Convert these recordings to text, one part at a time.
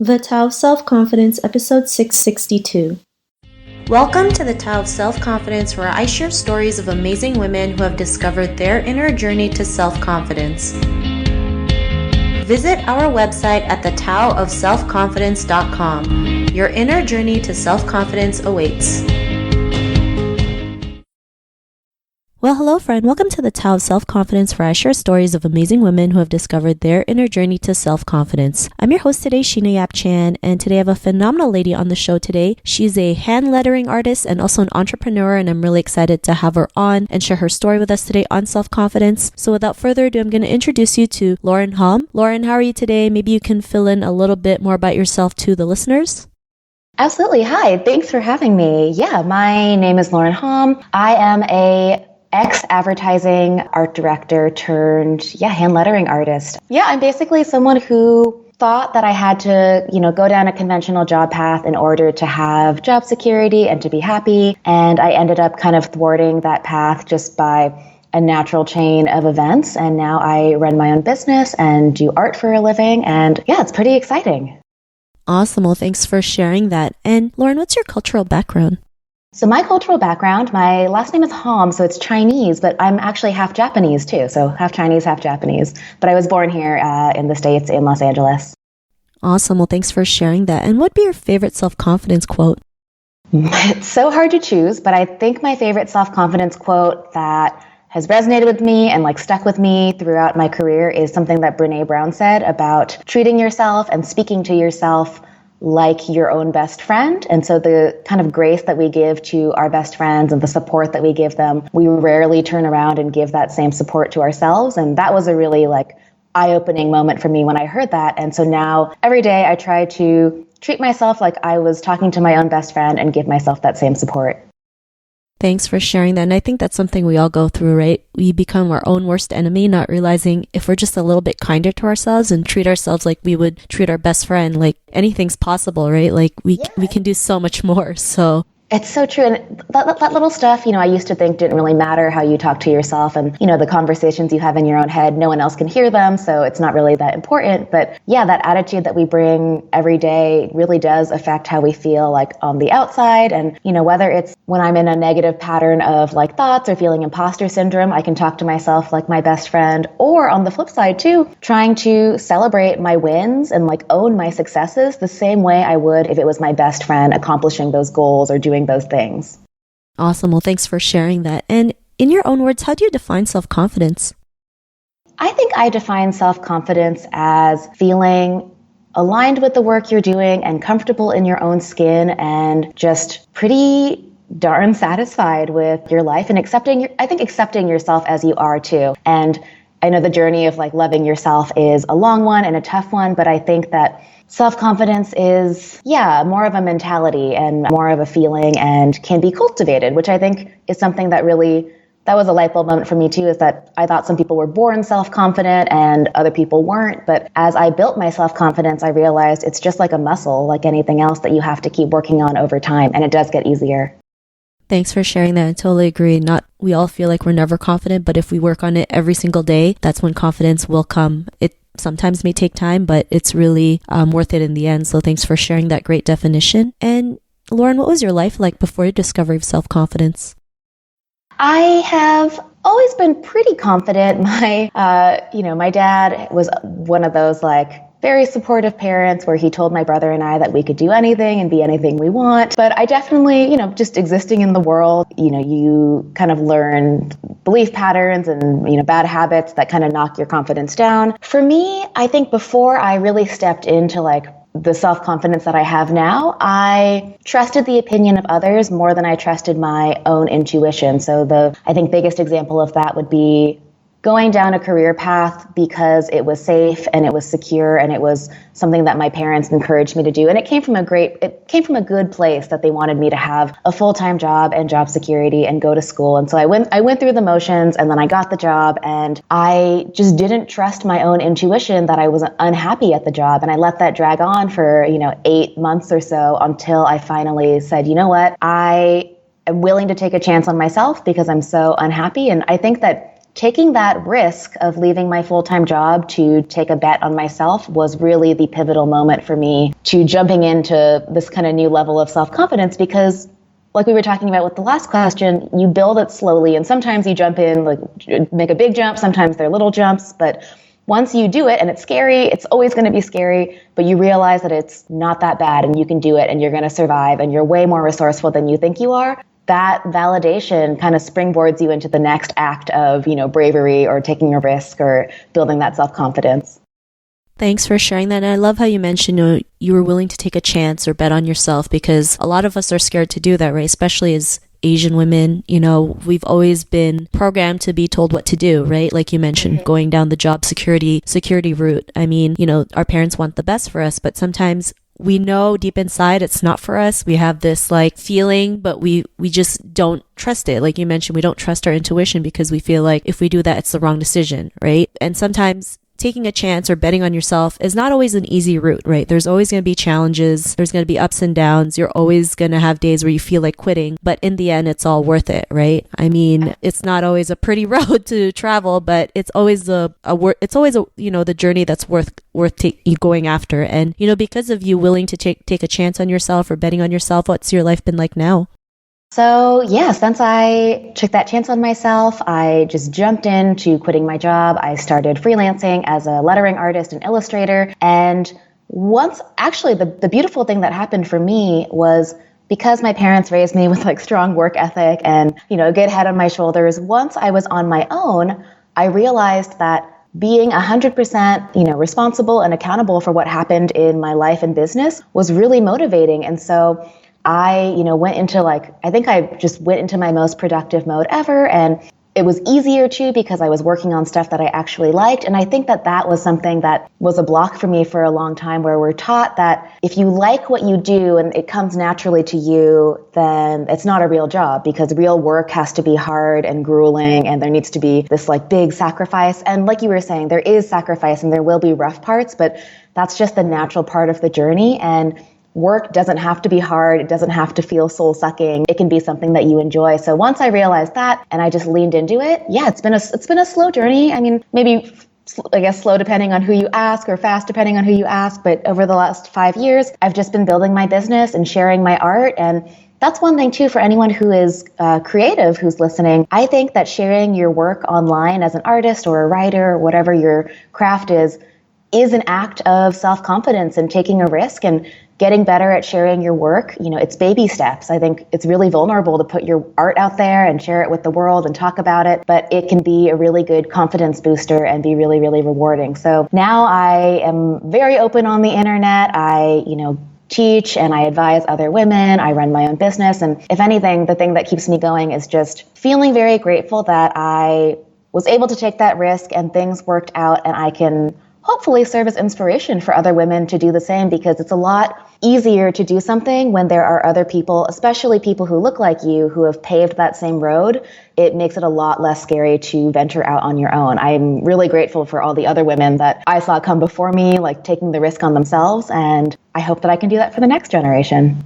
The Tao of Self-Confidence, episode 662. Welcome to the Tao of Self-Confidence, where I share stories of amazing women who have discovered their inner journey to self-confidence. Visit our website at thetaoofselfconfidence.com. Your inner journey to self-confidence awaits. Well, hello friend. Welcome to the Tao of Self-Confidence, where I share stories of amazing women who have discovered their inner journey to self-confidence. I'm your host today, Sheena Yap Chan, and today I have a phenomenal lady on the show today. She's a hand lettering artist and also an entrepreneur, and I'm really excited to have her on and share her story with us today on self-confidence. So without further ado, I'm going to introduce you to Lauren Hom. Lauren, how are you today? Maybe you can fill in a little bit more about yourself to the listeners. Absolutely. Hi. Thanks for having me. Yeah, my name is Lauren Hom. I am a ex-advertising art director turned, hand lettering artist. Yeah, I'm basically someone who thought that I had to, go down a conventional job path in order to have job security and to be happy. And I ended up kind of thwarting that path just by a natural chain of events. And now I run my own business and do art for a living. And yeah, it's pretty exciting. Awesome. Well, thanks for sharing that. And Lauren, what's your cultural background? So my cultural background, my last name is Hom, so it's Chinese, but I'm actually half Japanese too. So half Chinese, half Japanese. But I was born here in the States in Los Angeles. Awesome. Well, thanks for sharing that. And what'd be your favorite self-confidence quote? It's so hard to choose, but I think my favorite self-confidence quote that has resonated with me and stuck with me throughout my career is something that Brené Brown said about treating yourself and speaking to yourself like your own best friend. And so the kind of grace that we give to our best friends and the support that we give them, we rarely turn around and give that same support to ourselves. And that was a really eye-opening moment for me when I heard that. And so now every day I try to treat myself like I was talking to my own best friend and give myself that same support. Thanks for sharing that. And I think that's something we all go through, right? We become our own worst enemy, not realizing if we're just a little bit kinder to ourselves and treat ourselves like we would treat our best friend, anything's possible, right? We can do so much more. So it's so true. And that little stuff, I used to think didn't really matter, how you talk to yourself and, the conversations you have in your own head, no one else can hear them. So it's not really that important. But yeah, that attitude that we bring every day really does affect how we feel on the outside. And, whether it's when I'm in a negative pattern of thoughts or feeling imposter syndrome, I can talk to myself like my best friend, or on the flip side too, trying to celebrate my wins and own my successes the same way I would if it was my best friend accomplishing those goals or doing those things. Awesome. Well, thanks for sharing that. And in your own words, how do you define self-confidence? I think I define self-confidence as feeling aligned with the work you're doing and comfortable in your own skin and just pretty darn satisfied with your life and accepting yourself as you are too. And I know the journey of loving yourself is a long one and a tough one, but I think that self-confidence is, more of a mentality and more of a feeling and can be cultivated, which I think is something that was a light bulb moment for me too, is that I thought some people were born self-confident and other people weren't. But as I built my self-confidence, I realized it's just like a muscle, like anything else that you have to keep working on over time. And it does get easier. Thanks for sharing that. I totally agree. We all feel like we're never confident, but if we work on it every single day, that's when confidence will come. It sometimes may take time, but it's really worth it in the end. So thanks for sharing that great definition. And Lauren, what was your life like before your discovery of self-confidence? I have always been pretty confident. My dad was one of those very supportive parents where he told my brother and I that we could do anything and be anything we want. But I definitely, just existing in the world, you kind of learn belief patterns and, bad habits that kind of knock your confidence down. For me, I think before I really stepped into the self-confidence that I have now, I trusted the opinion of others more than I trusted my own intuition. So I think biggest example of that would be going down a career path because it was safe and it was secure and it was something that my parents encouraged me to do. And it came from a good place that they wanted me to have a full-time job and job security and go to school. And so I went through the motions and then I got the job and I just didn't trust my own intuition that I was unhappy at the job. And I let that drag on for, 8 months or so until I finally said, you know what, I am willing to take a chance on myself because I'm so unhappy. And I think that taking that risk of leaving my full-time job to take a bet on myself was really the pivotal moment for me to jumping into this kind of new level of self-confidence, because like we were talking about with the last question, you build it slowly, and sometimes you jump in, like make a big jump, sometimes they're little jumps, but once you do it, and it's scary, it's always going to be scary, but you realize that it's not that bad and you can do it and you're going to survive and you're way more resourceful than you think you are. That validation kind of springboards you into the next act of, bravery or taking a risk or building that self-confidence. Thanks for sharing that. And I love how you mentioned, you were willing to take a chance or bet on yourself, because a lot of us are scared to do that, right? Especially as Asian women, we've always been programmed to be told what to do, right? Like you mentioned, going down the job security route. I mean, our parents want the best for us, but sometimes we know deep inside it's not for us. We have this like feeling, but we just don't trust it. Like you mentioned, we don't trust our intuition because we feel like if we do that, it's the wrong decision, right? And sometimes taking a chance or betting on yourself is not always an easy route, right? There's always going to be challenges. There's going to be ups and downs. You're always going to have days where you feel like quitting, but in the end, it's all worth it, right? I mean, it's not always a pretty road to travel, but it's always the journey that's worth going after. And, because of you willing to take a chance on yourself or betting on yourself, what's your life been like now? So yeah, since I took that chance on myself, I just jumped into quitting my job. I started freelancing as a lettering artist and illustrator. And the beautiful thing that happened for me was, because my parents raised me with like strong work ethic and, a good head on my shoulders, once I was on my own, I realized that being 100%, responsible and accountable for what happened in my life and business was really motivating. And so I, went into I just went into my most productive mode ever. And it was easier too, because I was working on stuff that I actually liked. And I think that was something that was a block for me for a long time, where we're taught that if you like what you do and it comes naturally to you, then it's not a real job, because real work has to be hard and grueling, and there needs to be this like big sacrifice. And like you were saying, there is sacrifice and there will be rough parts, but that's just the natural part of the journey. And work doesn't have to be hard. It doesn't have to feel soul-sucking. It can be something that you enjoy. So once I realized that and I just leaned into it, yeah, it's been a slow journey. I mean, maybe, I guess, slow depending on who you ask, or fast depending on who you ask. But over the last 5 years, I've just been building my business and sharing my art. And that's one thing too, for anyone who is creative who's listening. I think that sharing your work online as an artist or a writer or whatever your craft is an act of self-confidence and taking a risk and getting better at sharing your work. It's baby steps. I think it's really vulnerable to put your art out there and share it with the world and talk about it, but it can be a really good confidence booster and be really, really rewarding. So now I am very open on the internet. I, teach and I advise other women. I run my own business. And if anything, the thing that keeps me going is just feeling very grateful that I was able to take that risk and things worked out, and I can hopefully serve as inspiration for other women to do the same, because it's a lot easier to do something when there are other people, especially people who look like you, who have paved that same road. It makes it a lot less scary to venture out on your own. I'm really grateful for all the other women that I saw come before me, like taking the risk on themselves, and I hope that I can do that for the next generation.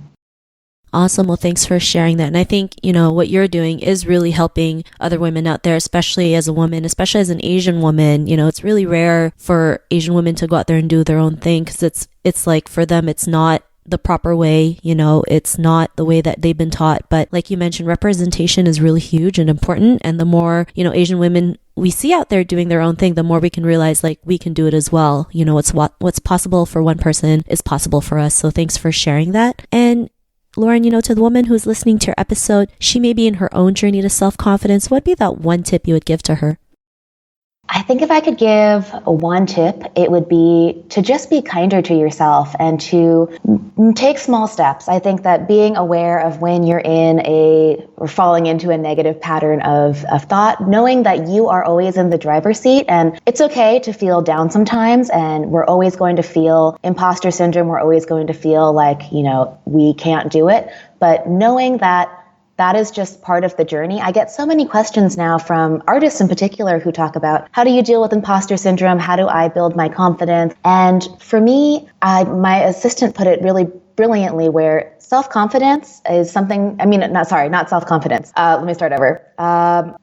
Awesome. Well, thanks for sharing that. And I think, what you're doing is really helping other women out there, especially as a woman, especially as an Asian woman. It's really rare for Asian women to go out there and do their own thing, because it's like, for them, it's not the proper way, it's not the way that they've been taught. But like you mentioned, representation is really huge and important. And the more, Asian women we see out there doing their own thing, the more we can realize like we can do it as well. What's possible for one person is possible for us. So thanks for sharing that. And Lauren, to the woman who's listening to your episode, she may be in her own journey to self-confidence. What'd be that one tip you would give to her? I think if I could give one tip, it would be to just be kinder to yourself and to take small steps. I think that being aware of when you're or falling into a negative pattern of thought, knowing that you are always in the driver's seat, and it's okay to feel down sometimes, and we're always going to feel imposter syndrome. We're always going to feel like, we can't do it. But knowing that is just part of the journey. I get so many questions now from artists in particular who talk about, how do you deal with imposter syndrome? How do I build my confidence? And for me, my assistant put it really brilliantly where self-confidence is something, not self-confidence. Let me start over.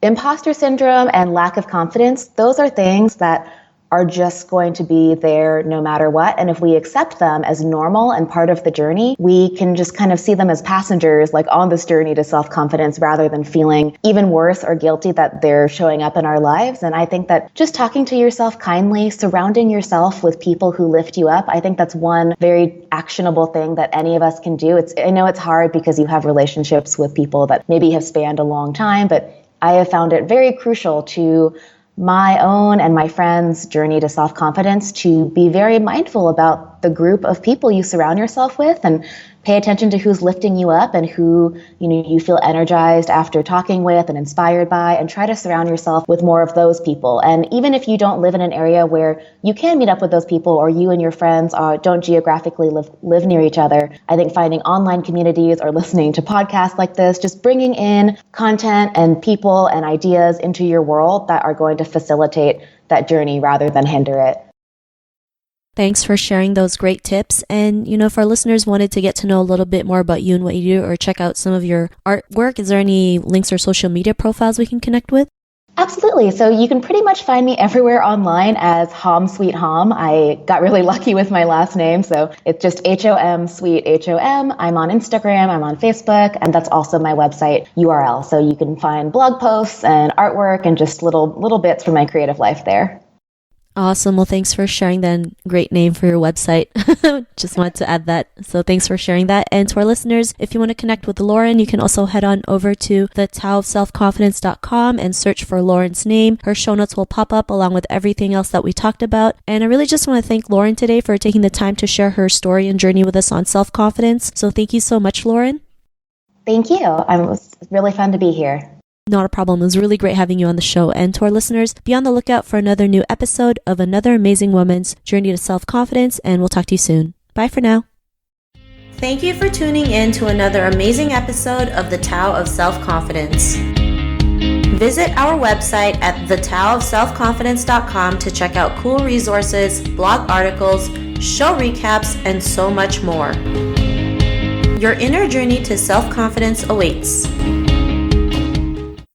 Imposter syndrome and lack of confidence, those are things that are just going to be there no matter what. And if we accept them as normal and part of the journey, we can just kind of see them as passengers, like on this journey to self-confidence, rather than feeling even worse or guilty that they're showing up in our lives. And I think that just talking to yourself kindly, surrounding yourself with people who lift you up, I think that's one very actionable thing that any of us can do. I know it's hard because you have relationships with people that maybe have spanned a long time, but I have found it very crucial to my own and my friends' journey to self-confidence to be very mindful about the group of people you surround yourself with and pay attention to who's lifting you up and who, you feel energized after talking with and inspired by, and try to surround yourself with more of those people. And even if you don't live in an area where you can meet up with those people, or you and your friends don't geographically live near each other, I think finding online communities or listening to podcasts like this, just bringing in content and people and ideas into your world that are going to facilitate that journey rather than hinder it. Thanks for sharing those great tips. And, if our listeners wanted to get to know a little bit more about you and what you do, or check out some of your artwork, is there any links or social media profiles we can connect with? Absolutely. So you can pretty much find me everywhere online as Hom Sweet Hom. I got really lucky with my last name, so it's just HOM Sweet HOM. I'm on Instagram, I'm on Facebook, and that's also my website URL. So you can find blog posts and artwork and just little bits from my creative life there. Awesome. Well, thanks for sharing that. Great name for your website. Just wanted to add that. So thanks for sharing that. And to our listeners, if you want to connect with Lauren, you can also head on over to thetaoofselfconfidence.com and search for Lauren's name. Her show notes will pop up along with everything else that we talked about. And I really just want to thank Lauren today for taking the time to share her story and journey with us on self-confidence. So thank you so much, Lauren. Thank you. It was really fun to be here. Not a problem. It was really great having you on the show. And to our listeners, be on the lookout for another new episode of another amazing woman's journey to self-confidence, and we'll talk to you soon. Bye for now. Thank you for tuning in to another amazing episode of The Tao of Self-Confidence. Visit our website at thetaoofselfconfidence.com to check out cool resources, blog articles, show recaps, and so much more. Your inner journey to self-confidence awaits.